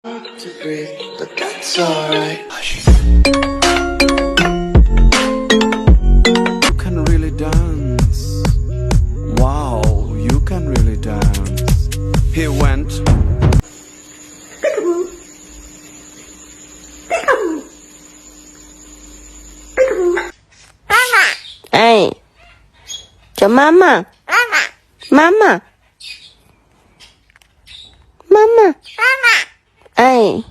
To breathe, but that's alright. You can really dance. Wow, you can really dance. He went. Peekaboo. Peekaboo. Peekaboo. Mama. Hey. Cho mama. Mama. Mama. Mama. Mama. Hey.